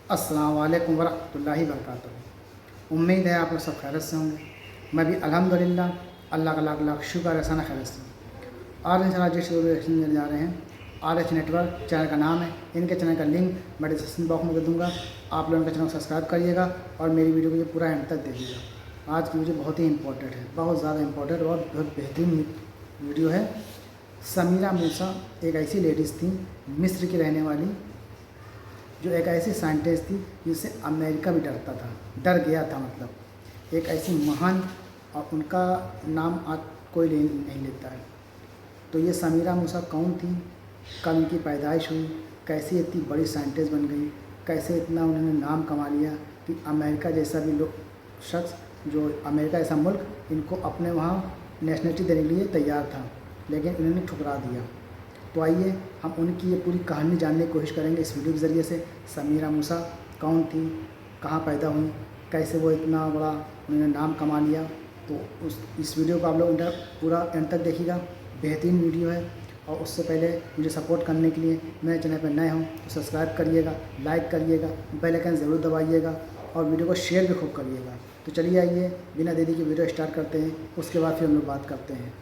अस्सलाम वालेकुम वरहमतुल्लाहि वबरकातुहू। उम्मीद है आप लोग सब खैरियत से होंगे। मैं भी अल्हम्दुलिल्लाह अल्लाह का लाख लाख शुक्र है सना खैरियत से। आज इंशाल्लाह जिस रिएक्शन देने जा रहे हैं RH नेटवर्क चैनल का नाम है। इनके चैनल का लिंक मैं डिस्क्रिप्शन बॉक्स में दे दूँगा। आप लोग इनका चैनल सब्सक्राइब करिएगा और मेरी वीडियो को पूरा एंड तक देखिएगा। आज की वीडियो बहुत ही इंपॉर्टेंट है, बहुत ज़्यादा इंपॉर्टेंट और बहुत बेहतरीन वीडियो है। समीरा मूसा एक ऐसी लेडीज़ थी मिस्र की रहने वाली, जो एक ऐसी साइंटिस्ट थी जिससे अमेरिका भी डर गया था। मतलब एक ऐसी महान, और उनका नाम आज कोई नहीं लेता है। तो ये समीरा मूसा कौन थी, कब इनकी पैदाइश हुई, कैसे इतनी बड़ी साइंटिस्ट बन गई, कैसे इतना उन्होंने नाम कमा लिया कि अमेरिका जैसा भी शख्स, जो अमेरिका जैसा मुल्क इनको अपने वहाँ नेशनलिटी देने के लिए तैयार था, लेकिन इन्होंने ठुकरा दिया। तो आइए हम उनकी ये पूरी कहानी जानने की कोशिश करेंगे इस वीडियो के ज़रिए से। समीरा मूसा कौन थी, कहाँ पैदा हुई, कैसे वो इतना बड़ा उन्होंने नाम कमा लिया। तो इस वीडियो को आप लोग पूरा एंड तक देखिएगा। बेहतरीन वीडियो है। और उससे पहले मुझे सपोर्ट करने के लिए मेरे चैनल पर नए हों तो सब्सक्राइब करिएगा, लाइक करिएगा, बेल आइकन ज़रूर दबाइएगा और वीडियो को शेयर भी खूब करिएगा। तो चलिए आइए बिना देरी के वीडियो स्टार्ट करते हैं, उसके बाद फिर हम लोग बात करते हैं।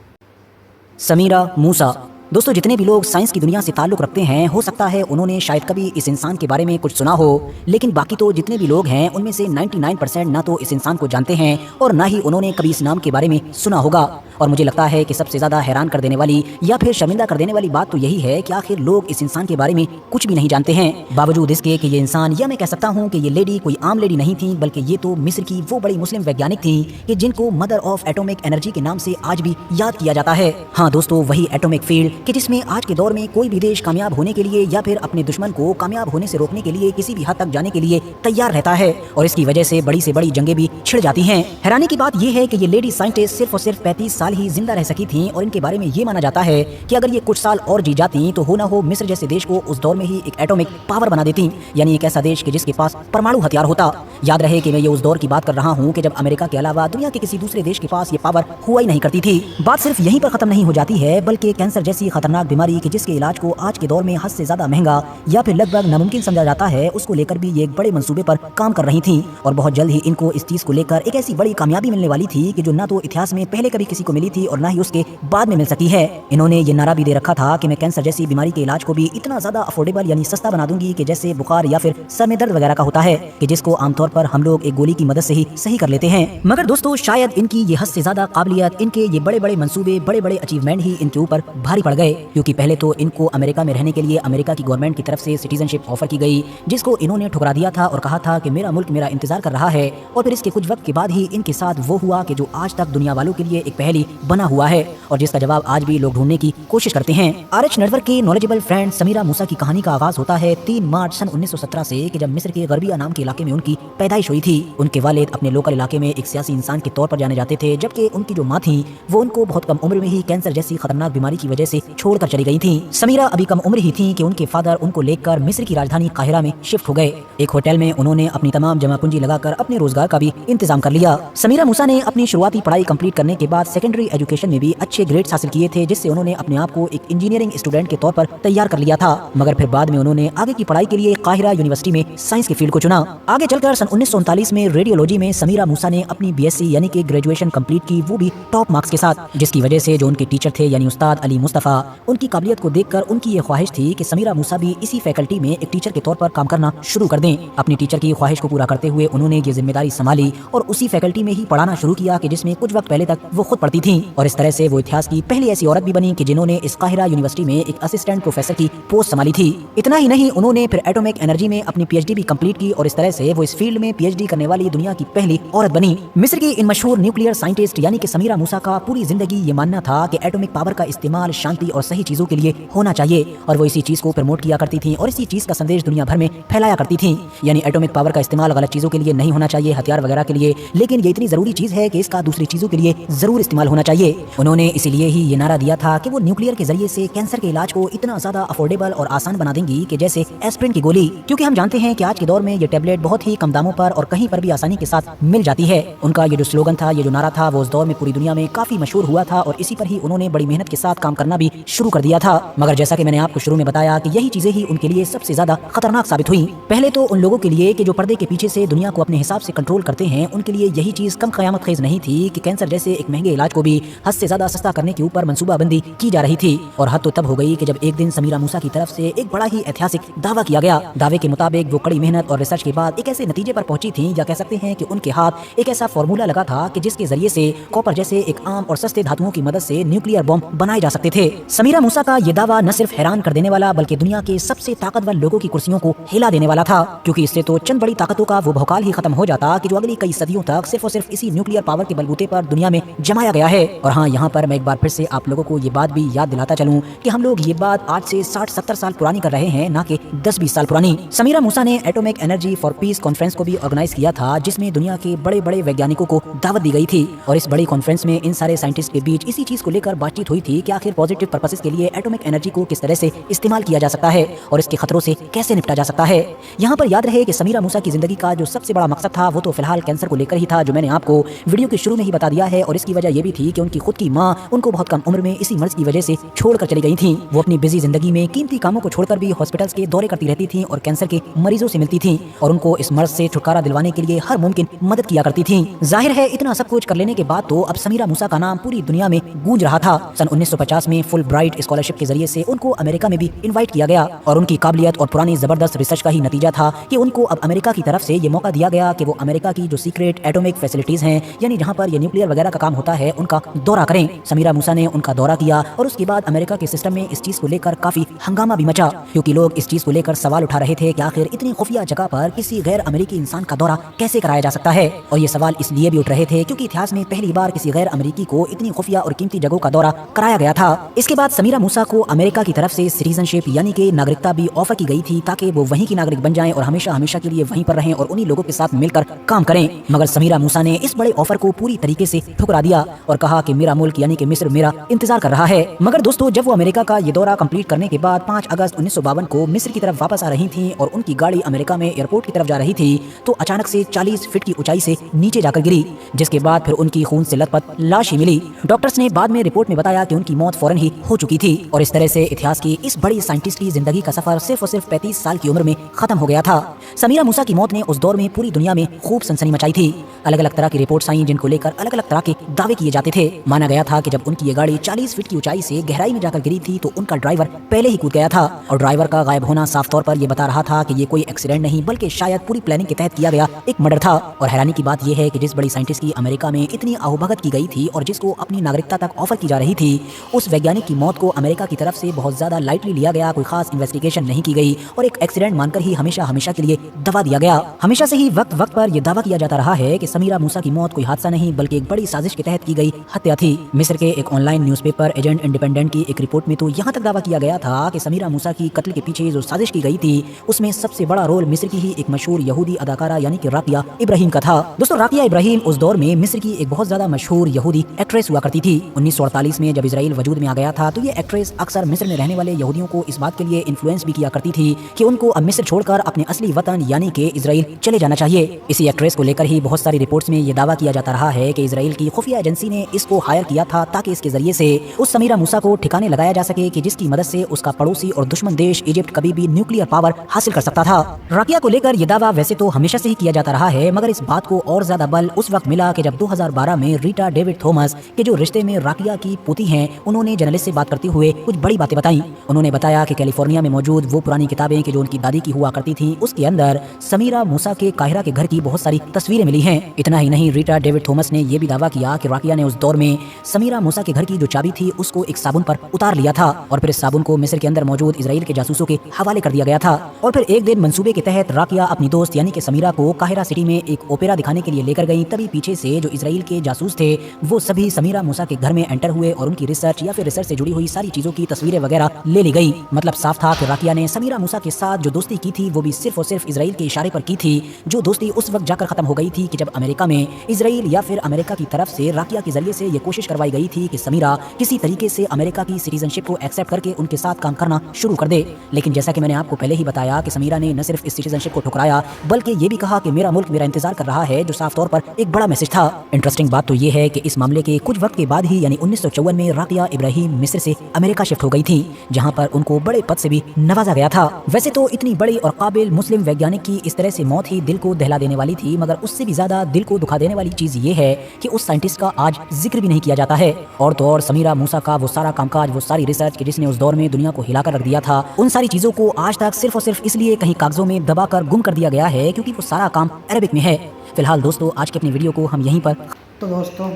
समीरा मूसा। दोस्तों, जितने भी लोग साइंस की दुनिया से ताल्लुक़ रखते हैं, हो सकता है उन्होंने शायद कभी इस इंसान के बारे में कुछ सुना हो, लेकिन बाकी तो जितने भी लोग हैं उनमें से 99% ना तो इस इंसान को जानते हैं और ना ही उन्होंने कभी इस नाम के बारे में सुना होगा। और मुझे लगता है कि सबसे ज़्यादा हैरान कर देने वाली या फिर शर्मिंदा कर देने वाली बात तो यही है कि आखिर लोग इस इंसान के बारे में कुछ भी नहीं जानते हैं, बावजूद इसके कि ये इंसान, या मैं कह सकता हूँ कि ये लेडी कोई आम लेडी नहीं थी, बल्कि ये तो मिस्र की वो बड़ी मुस्लिम वैज्ञानिक थी कि जिनको मदर ऑफ एटॉमिक एनर्जी के नाम से आज भी याद किया जाता है। हाँ दोस्तों, वही एटॉमिक फील्ड कि जिसमें आज के दौर में कोई भी देश कामयाब होने के लिए या फिर अपने दुश्मन को कामयाब होने से रोकने के लिए किसी भी हद तक जाने के लिए तैयार रहता है, और इसकी वजह से बड़ी जंगें भी छिड़ जाती हैं। हैरानी की बात यह है कि ये लेडी साइंटिस्ट सिर्फ और सिर्फ 35 साल ही जिंदा रह सकी थी, और इनके बारे में ये माना जाता है कि अगर ये कुछ साल और जी जाती तो हो ना हो मिस्र जैसे देश को उस दौर में ही एक एटॉमिक पावर बना देती, यानी एक ऐसा देश कि जिसके पास परमाणु हथियार होता। याद रहे कि मैं ये उस दौर की बात कर रहा हूँ कि जब अमेरिका के अलावा दुनिया के किसी दूसरे देश के पास ये पावर हुआ ही नहीं करती थी। बात सिर्फ यहीं पर खत्म नहीं हो जाती है, बल्कि कैंसर जैसी खतरनाक बीमारी कि जिसके इलाज को आज के दौर में हद से ज्यादा महंगा या फिर लगभग नामुमकिन समझा जाता है, उसको लेकर भी ये एक बड़े मंसूबे पर काम कर रही थी। और बहुत जल्द ही इनको इस चीज को लेकर एक ऐसी बड़ी कामयाबी मिलने वाली थी कि जो ना तो इतिहास में पहले कभी किसी को मिली थी और ना ही उसके बाद में मिल सकी है। इन्होंने ये नारा भी दे रखा था कि मैं कैंसर जैसी बीमारी के इलाज को भी इतना ज्यादा अफोर्डेबल यानी सस्ता बना दूंगी कि जैसे बुखार या फिर सर में दर्द वगैरह का होता है, कि जिसको आमतौर पर हम लोग एक गोली की मदद से ही सही कर लेते हैं। मगर दोस्तों, शायद इनकी ये हद से ज्यादा काबिलियत, इनके ये बड़े मंसूबे, बड़े अचीवमेंट ही इनके ऊपर भारी पड़ गए। क्योंकि पहले तो इनको अमेरिका में रहने के लिए अमेरिका की गवर्नमेंट की तरफ से सिटीजनशिप ऑफर की गई, जिसको इन्होंने ठुकरा दिया था और कहा था कि मेरा मुल्क मेरा इंतजार कर रहा है। और फिर इसके कुछ वक्त के बाद ही इनके साथ वो हुआ कि जो आज तक दुनिया वालों के लिए एक पहेली बना हुआ है और जिसका जवाब आज भी लोग ढूंढने की कोशिश करते हैं। RH नेटवर्क के नॉलेजेबल फ्रेंड समीरा मूसा की कहानी का आगाज होता है 3 मार्च सन 1917 से, कि जब मिस्र के गरबिया नाम के इलाके में उनकी पैदाइश हुई थी। उनके वालिद अपने लोकल इलाके में एक सियासी इंसान के तौर पर जाने जाते थे, जबकि उनकी जो माँ थी वो उनको बहुत कम उम्र में ही कैंसर जैसी खतरनाक बीमारी की वजह से छोड़कर चली गई थी। समीरा अभी कम उम्र ही थी कि उनके फादर उनको लेकर मिस्र की राजधानी काहिरा में शिफ्ट हो गए। एक होटल में उन्होंने अपनी तमाम जमा पूंजी लगाकर अपने रोजगार का भी इंतजाम कर लिया। समीरा मूसा ने अपनी शुरुआती पढ़ाई कंप्लीट करने के बाद सेकेंडरी एजुकेशन में भी अच्छे ग्रेड्स हासिल किए थे, जिससे उन्होंने अपने आप को एक इंजीनियरिंग स्टूडेंट के तौर पर तैयार कर लिया था। मगर फिर बाद में उन्होंने आगे की पढ़ाई के लिए काहिरा यूनिवर्सिटी में साइंस के फील्ड को चुना। आगे चलकर सन 1939 में रेडियोलॉजी में समीरा मूसा ने अपनी BSc यानी कि ग्रेजुएशन कंप्लीट की, वो भी टॉप मार्क्स के साथ, जिसकी वजह से जो उनके टीचर थे यानी उस्ताद अली मुस्तफ़ा, उनकी काबिलियत को देखकर उनकी ये ख्वाहिश थी कि समीरा मूसा भी इसी फैकल्टी में एक टीचर के तौर पर काम करना शुरू कर दें। अपनी टीचर की ख्वाहिश को पूरा करते हुए उन्होंने ये जिम्मेदारी संभाली और उसी फैकल्टी में ही पढ़ाना शुरू किया कि जिसमें कुछ वक्त पहले तक वो खुद पढ़ती थी। और इस तरह से वो इतिहास की पहली ऐसी औरत भी बनी कि जिन्होंने इस काहिरा यूनिवर्सिटी में एक असिस्टेंट प्रोफेसर की पोस्ट संभाली थी। इतना ही नहीं, उन्होंने फिर एटॉमिक एनर्जी में अपनी PhD भी कंप्लीट की और इस तरह से वो इस फील्ड में PhD करने वाली दुनिया की पहली औरत बनी। मिस्र की इन मशहूर न्यूक्लियर साइंटिस्ट यानी कि समीरा मूसा का पूरी जिंदगी ये मानना था कि एटॉमिक पावर का इस्तेमाल शांति और सही चीजों के लिए होना चाहिए, और वो इसी चीज को प्रमोट किया करती थी और इसी चीज का संदेश दुनिया भर में फैलाया करती थी। यानी एटॉमिक पावर का इस्तेमाल गलत चीजों के लिए नहीं होना चाहिए, हथियार वगैरह के लिए, लेकिन ये इतनी जरूरी चीज है कि इसका दूसरी चीजों के लिए जरूर इस्तेमाल होना चाहिए। उन्होंने इसीलिए ही ये नारा दिया था कि वो न्यूक्लियर के जरिए से कैंसर के इलाज को इतना ज्यादा अफोर्डेबल और आसान बना देंगी कि जैसे एस्प्रिन की गोली। क्योंकि हम जानते हैं कि आज के दौर में ये टैबलेट बहुत ही कम दामों नामों पर और कहीं पर भी आसानी के साथ मिल जाती है। उनका ये जो स्लोगन था, ये जो नारा था, वो उस दौर में पूरी दुनिया में काफी मशहूर हुआ था और इसी पर ही उन्होंने बड़ी मेहनत के साथ काम करना भी शुरू कर दिया था। मगर जैसा कि मैंने आपको शुरू में बताया कि यही चीजें ही उनके लिए सबसे ज्यादा खतरनाक साबित हुई। पहले तो उन लोगों के लिए कि जो पर्दे के पीछे से दुनिया को अपने हिसाब से कंट्रोल करते हैं, उनके लिए यही चीज कम क़यामत खेज नहीं थी कि कैंसर जैसे एक महंगे इलाज को भी हद से ज्यादा सस्ता करने के ऊपर मंसूबाबंदी की जा रही थी। और हद तो तब हो गई कि जब एक दिन समीरा मूसा की तरफ से एक बड़ा ही ऐतिहासिक दावा किया गया। दावे के मुताबिक वो कड़ी मेहनत और रिसर्च के बाद एक ऐसे नतीजे पर पहुंची थी, या कह सकते हैं कि उनके हाथ एक ऐसा फॉर्मूला लगा था कि जिसके जरिए से कॉपर जैसे एक आम और सस्ते धातुओं की मदद से न्यूक्लियर बॉम्ब बनाए जा सकते थे। समीरा मूसा का ये दावा न सिर्फ हैरान कर देने वाला बल्कि दुनिया के सबसे ताकतवर लोगों की कुर्सियों को हिला देने वाला था, क्योंकि इससे तो चंद बड़ी ताकतों का वो भौकाल ही खत्म हो जाता कि जो अगली कई सदियों तक सिर्फ और सिर्फ इसी न्यूक्लियर पावर के बलबूते पर दुनिया में जमाया गया है। और हाँ, यहाँ पर मैं एक बार फिर से आप लोगों को ये बात भी याद दिलाता चलूं कि हम लोग ये बात आज से 60-70 साल पुरानी कर रहे हैं, ना कि 10-20 साल पुरानी। समीरा मूसा ने atomic energy for piece conference को भी ऑर्गेनाइज किया था, जिसमें दुनिया के बड़े बड़े वैज्ञानिकों को दावत दी गई थी। और इस बड़ी कॉन्फ्रेंस में इन सारे साइंटिस्ट के बीच इसी चीज को लेकर बातचीत हुई थी कि आखिर पॉजिटिव पर्पसेस के लिए एटॉमिक एनर्जी को किस तरह से इस्तेमाल किया जा सकता है और इसके खतरों से कैसे निपटा जा सकता है। यहाँ पर याद रहे कि समीरा मूसा की जिंदगी का जो सबसे बड़ा मकसद था वो तो फिलहाल कैंसर को लेकर ही था, जो मैंने आपको वीडियो के शुरू में ही बता दिया है। और इसकी वजह यह भी थी कि उनकी खुद की माँ उनको बहुत कम उम्र में इसी मर्ज की वजह से छोड़कर चली गई थी। वो अपनी बिजी जिंदगी में कीमती कामों को छोड़कर भी हॉस्पिटल्स के दौरे करती रहती थी और कैंसर के मरीजों से मिलती थी और उनको इस मर्ज से छुटकारा दिलवाने के लिए हर मुमकिन मदद किया करती थी। जाहिर है इतना सब कुछ कर लेने के बाद तो अब समीरा मूसा का नाम पूरी दुनिया में गूंज रहा था। सन 1950 में फुल ब्राइट स्कॉलरशिप के जरिए से उनको अमेरिका में भी इनवाइट किया गया और उनकी काबिलियत और पुरानी जबरदस्त रिसर्च का ही नतीजा था कि उनको अब अमेरिका की तरफ से ये मौका दिया गया कि वो अमेरिका की जो सीक्रेट एटॉमिक फैसिलिटीज हैं, यानी जहां पर ये न्यूक्लियर वगैरह का काम होता है, उनका दौरा करें। समीरा मूसा ने उनका दौरा किया और उसके बाद अमेरिका के सिस्टम में इस चीज को लेकर काफी हंगामा भी मचा, क्योंकि लोग इस चीज को लेकर सवाल उठा रहे थे कि आखिर इतनी खुफिया जगह पर किसी गैर अमेरिकी इंसान का दौरा कैसे कराया जा सकता है। और ये सवाल इसलिए भी उठ रहे थे क्योंकि इतिहास में पहली बार किसी गैर अमेरिकी को इतनी खुफिया और कीमती जगहों का दौरा कराया गया था। इसके बाद समीरा मूसा को अमेरिका की तरफ से सिटीजनशिप यानी कि नागरिकता भी ऑफर की गई थी, ताकि वो वहीं की नागरिक बन जाएं और हमेशा हमेशा के लिए वहीं पर रहें और उन्हीं लोगों के साथ मिलकर काम करें। मगर समीरा मूसा ने इस बड़े ऑफर को पूरी तरीके से ठुकरा दिया और कहा कि मेरा मुल्क यानी कि मिस्र मेरा इंतजार कर रहा है। मगर दोस्तों, जब वो अमेरिका का ये दौरा कंप्लीट करने के बाद 5 अगस्त 1952 को मिस्र की तरफ वापस आ रही थी और उनकी गाड़ी अमेरिका में एयरपोर्ट की तरफ जा रही थी, तो अचानक से 40 फीट की ऊंचाई से नीचे जाकर गिरी, जिसके बाद फिर उनकी खून से लथपथ लाश ही मिली। डॉक्टर्स ने बाद में रिपोर्ट में बताया कि उनकी मौत फौरन ही हो चुकी थी। और इस तरह से इतिहास की इस बड़ी साइंटिस्ट की जिंदगी का सफर सिर्फ और सिर्फ 35 साल की उम्र में खत्म हो गया था। समीरा मूसा की मौत ने उस दौर में पूरी दुनिया में खूब सनसनी मचाई थी। अलग अलग तरह की रिपोर्ट्स आई जिनको लेकर अलग अलग तरह के दावे किए जाते थे। माना गया था कि जब उनकी ये गाड़ी 40 फीट की ऊंचाई से गहराई में जाकर गिरी थी तो उनका ड्राइवर पहले ही कूद गया था और ड्राइवर का गायब होना साफ तौर पर यह बता रहा था कि ये कोई एक्सीडेंट नहीं बल्कि शायद पूरी प्लानिंग के तहत किया गया एक मर्डर था। और हैरानी की बात यह है कि जिस बड़ी साइंटिस्ट की अमेरिका में इतनी आहुभगत की गई थी और जिसको अपनी नागरिकता तक ऑफर की जा रही थी, उस वैज्ञानिक की मौत को अमेरिका की तरफ से बहुत ज्यादा लाइटली लिया गया, कोई खास इन्वेस्टिगेशन नहीं की गई और एक एक्सीडेंट मानकर ही हमेशा हमेशा के लिए दबा दिया गया। हमेशा से ही वक्त वक्त पर यह दावा किया जाता रहा है कि समीरा मूसा की मौत कोई हादसा नहीं बल्कि एक बड़ी साजिश के तहत की गई हत्या थी। मिस्र के एक ऑनलाइन न्यूज़पेपर एजेंट इंडिपेंडेंट की एक रिपोर्ट में तो यहाँ तक दावा किया गया था कि समीरा मूसा की कत्ल के पीछे जो साजिश की गई थी उसमें सबसे बड़ा रोल मिस्र की ही एक मशहूर यहूदी अदाकारा यानी कि राकिया इब्राहिम का था। दोस्तों, राकिया इब्राहिम उस दौर में मिस्र की एक बहुत ज्यादा मशहूर यहूदी एक्ट्रेस हुआ करती थी। 1948 में जब इजराइल वजूद में आ गया था तो ये एक्ट्रेस अक्सर मिस्र में रहने वाले यहूदियों को इस बात के लिए इन्फ्लुएंस भी किया करती थी कि उनको अब मिस्र छोड़कर अपने असली वतन यानी कि इजराइल चले जाना चाहिए। इसी एक्ट्रेस को लेकर ही बहुत सारी रिपोर्ट्स में ये दावा किया जाता रहा है कि इजराइल की खुफिया एजेंसी ने इसको हायर किया था ताकि इसके जरिए से उस समीरा मूसा को ठिकाने लगाया जा सके कि जिसकी मदद से उसका पड़ोसी और दुश्मन देश इजिप्ट कभी भी न्यूक्लियर पावर हासिल कर सकता था। राकिया को लेकर यह दावा वैसे तो हमेशा से ही किया जाता रहा है, मगर इस बात को और ज्यादा बल उस वक्त मिला कि जब 2012 में रीटा डेविड थॉमस के जो रिश्ते में राकिया की पोती हैं, उन्होंने जर्नलिस्ट से बात करते हुए कुछ बड़ी बातें बताई। उन्होंने बताया कि कैलिफोर्निया में मौजूद वो पुरानी किताबें कि जो उनकी दादी की हुआ करती थी, उसके अंदर समीरा मूसा के काहिरा के घर की बहुत सारी तस्वीरें मिली हैं। इतना ही नहीं, रीटा डेविड थॉमस ने यह भी दावा किया कि राकिया ने उस दौर में समीरा मूसा के घर की जो चाबी थी उसको एक साबुन पर उतार लिया था और फिर इस साबुन को मिस्र के अंदर मौजूद इजराइल के जासूसों के हवाले कर दिया गया था। और फिर एक दिन मंसूबे के तहत राकिया अपनी दोस्त यानी कि समीरा को काहिरा सिटी में एक ओपेरा दिखाने के लिए लेकर गई। तभी पीछे से जो इजराइल के जासूस थे वो सभी समीरा मूसा के घर में एंटर हुए और उनकी रिसर्च या फिर रिसर्च से जुड़ी हुई सारी चीजों की तस्वीरें वगैरह ले ली गई। मतलब साफ था कि राकिया ने समीरा मूसा के साथ जो दोस्ती की थी वो भी सिर्फ और सिर्फ इजराइल के इशारे पर की थी, जो दोस्ती उस वक्त जाकर खत्म हो गई थी कि जब अमेरिका में इजराइल या फिर अमेरिका की तरफ से राकिया के जरिए से ये कोशिश करवाई गई थी कि समीरा किसी तरीके से अमेरिका की सिटीजनशिप को एक्सेप्ट करके उनके साथ काम करना शुरू कर दे। लेकिन जैसा कि मैंने आपको पहले ही बताया कि समीरा ने न सिर्फ इस सिटीजनशिप को ठुकराया बल्कि ये भी कहा कि मेरा मुल्क मेरा इंतजार कर रहा है, जो साफ तौर पर एक बड़ा मैसेज था। इंटरेस्टिंग बात तो ये है कि इस मामले के कुछ वक्त के बाद ही यानी 1954 में राकिया इब्राहिम मिस्र से अमेरिका शिफ्ट हो गई थी, जहां पर उनको बड़े पद से भी नवाजा गया था। वैसे तो इतनी बड़ी और काबिल मुस्लिम वैज्ञानिक की इस तरह से मौत ही दिल को दहला देने वाली थी, मगर उससे भी ज्यादा दिल को दुखा देने वाली चीज ये है कि उस साइंटिस्ट का आज जिक्र भी नहीं किया जाता है। और तो और समीरा मूसा का वो सारा कामकाज, वो सारी रिसर्च जिसने उस दौर में दुनिया को हिलाकर रख दिया था, उन सारी चीजों को आज तक सिर्फ और सिर्फ इसलिए कहीं कागजों में दबाकर गुम कर दिया गया है क्योंकि वो सारा काम अरबिक में है। फिलहाल दोस्तों, आज की अपनी वीडियो को हम यहीं पर। तो दोस्तों,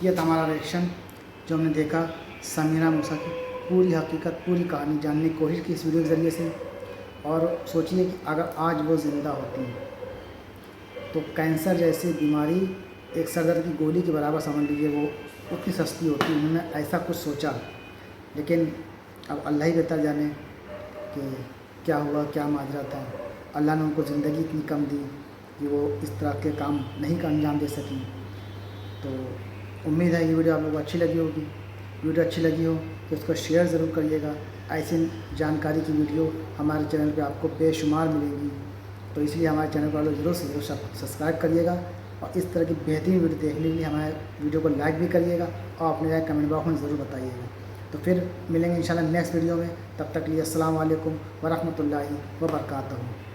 ये था हमारा रिएक्शन जो हमने देखा समीरा मूसा की पूरी हकीकत, पूरी कहानी जानने की कोशिश की इस वीडियो के ज़रिए से। और सोचिए कि अगर आज वो ज़िंदा होती तो कैंसर जैसी बीमारी एक सर दर्द की गोली के बराबर समझ लीजिए, वो उतनी सस्ती होती। उन्होंने ऐसा कुछ सोचा, लेकिन अब अल्लाह ही बेहतर जाने कि क्या हुआ, क्या माजरा था। अल्लाह ने उनको ज़िंदगी इतनी कम दी कि वो इस तरह के काम नहीं का अंजाम दे सकी। तो उम्मीद है ये वीडियो आप लोगों को अच्छी लगी होगी। वीडियो अच्छी लगी हो तो उसको शेयर ज़रूर करिएगा। ऐसी जानकारी की वीडियो हमारे चैनल पे आपको बेशुमार मिलेगी, तो इसलिए हमारे चैनल को आप लोग ज़रूर से ज़रूर सब्सक्राइब करिएगा। और इस तरह की बेहतरीन वीडियो देखने के लिए हमारे वीडियो को लाइक भी करिएगा और अपने राय कमेंट बॉक्स में ज़रूर बताइएगा। तो फिर मिलेंगे इंशाल्लाह नेक्स्ट वीडियो में। तब तक के लिए अस्सलाम वालेकुम व रहमतुल्लाहि व बरकातहू।